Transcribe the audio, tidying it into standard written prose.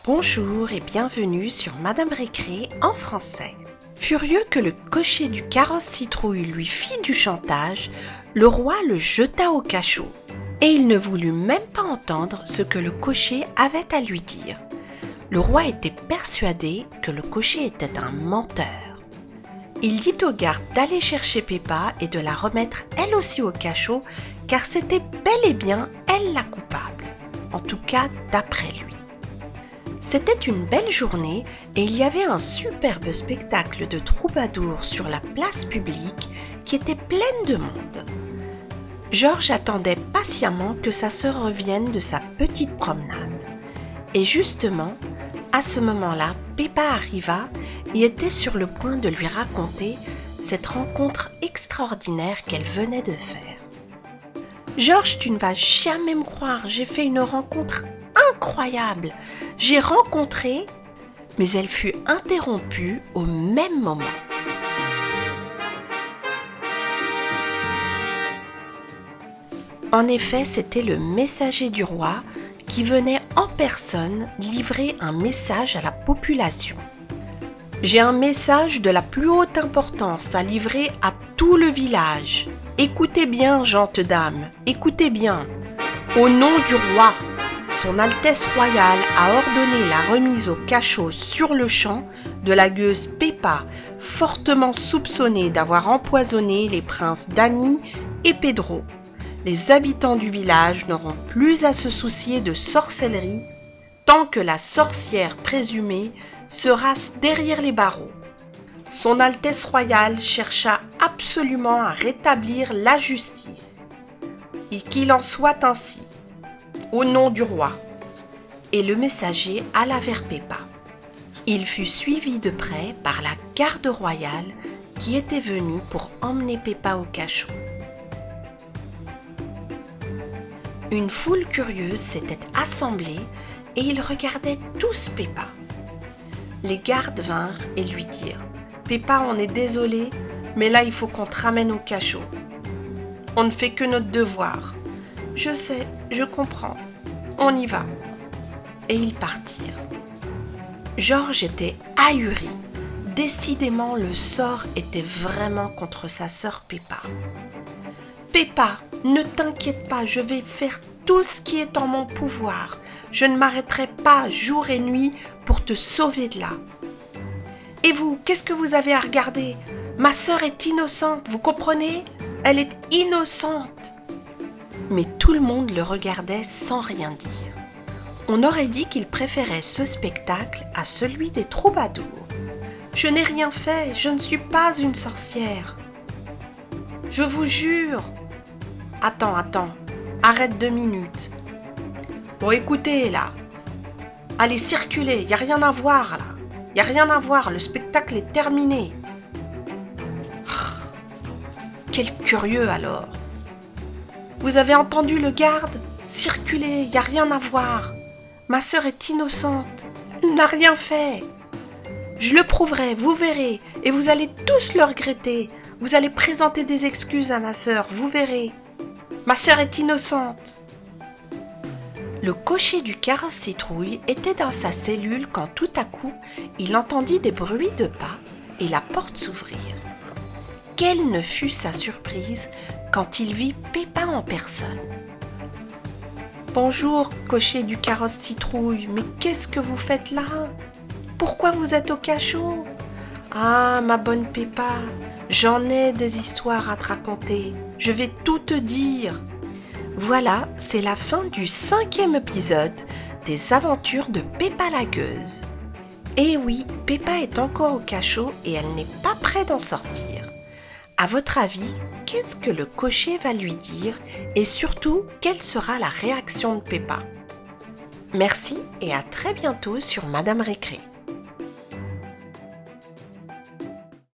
Bonjour et bienvenue sur Madame Récré en français. Furieux que le cocher du carrosse citrouille lui fit du chantage, le roi le jeta au cachot. Et il ne voulut même pas entendre ce que le cocher avait à lui dire. Le roi était persuadé que le cocher était un menteur. Il dit aux gardes d'aller chercher Peppa et de la remettre elle aussi au cachot, car c'était bel et bien elle la coupable, en tout cas d'après lui. C'était une belle journée et il y avait un superbe spectacle de troubadours sur la place publique qui était pleine de monde. Georges attendait patiemment que sa sœur revienne de sa petite promenade. Et justement, à ce moment-là, Peppa arriva et était sur le point de lui raconter cette rencontre extraordinaire qu'elle venait de faire. « Georges, tu ne vas jamais me croire, j'ai fait une rencontre incroyable. J'ai rencontré... » Mais elle fut interrompue au même moment. En effet, c'était le messager du roi qui venait en personne livrer un message à la population. « J'ai un message de la plus haute importance à livrer à tout le village. Écoutez bien, gentes dames, écoutez bien. Au nom du roi, Son Altesse royale a ordonné la remise au cachot sur le champ de la gueuse Peppa, fortement soupçonnée d'avoir empoisonné les princes Danny et Pedro. Les habitants du village n'auront plus à se soucier de sorcellerie tant que la sorcière présumée sera derrière les barreaux. Son Altesse royale chercha absolument à rétablir la justice. Et qu'il en soit ainsi. Au nom du roi. » Et le messager alla vers Peppa. Il fut suivi de près par la garde royale qui était venue pour emmener Peppa au cachot. Une foule curieuse s'était assemblée et ils regardaient tous Peppa. Les gardes vinrent et lui dirent « Peppa, on est désolé, mais là il faut qu'on te ramène au cachot. On ne fait que notre devoir. » « Je sais, je comprends. On y va. » Et ils partirent. Georges était ahuri. Décidément, le sort était vraiment contre sa sœur Peppa. « Peppa, ne t'inquiète pas, je vais faire tout ce qui est en mon pouvoir. Je ne m'arrêterai pas jour et nuit pour te sauver de là. Et vous, qu'est-ce que vous avez à regarder? Ma sœur est innocente, vous comprenez? Elle est innocente. » Mais tout le monde le regardait sans rien dire. On aurait dit qu'il préférait ce spectacle à celui des troubadours. « Je n'ai rien fait, je ne suis pas une sorcière. Je vous jure. » « Attends, arrête 2 minutes. Bon, écoutez, là. Allez, circulez, il n'y a rien à voir, là. Il n'y a rien à voir, le spectacle est terminé. » Quel curieux, alors. Vous avez entendu le garde? Circulez, il n'y a rien à voir. Ma sœur est innocente. Elle n'a rien fait. Je le prouverai, vous verrez, et vous allez tous le regretter. Vous allez présenter des excuses à ma sœur, vous verrez. Ma sœur est innocente. Le cocher du carrosse citrouille était dans sa cellule quand tout à coup, il entendit des bruits de pas et la porte s'ouvrir. Quelle ne fut sa surprise quand il vit Peppa en personne. « Bonjour, cocher du carrosse citrouille, mais qu'est-ce que vous faites là? Pourquoi vous êtes au cachot? Ah, ma bonne Peppa, j'en ai des histoires à te raconter. Je vais tout te dire. » Voilà, c'est la fin du 5e épisode des aventures de Peppa la gueuse. Et oui, Peppa est encore au cachot et elle n'est pas prête d'en sortir. À votre avis, qu'est-ce que le cocher va lui dire et surtout, quelle sera la réaction de Peppa? Merci et à très bientôt sur Madame Récré.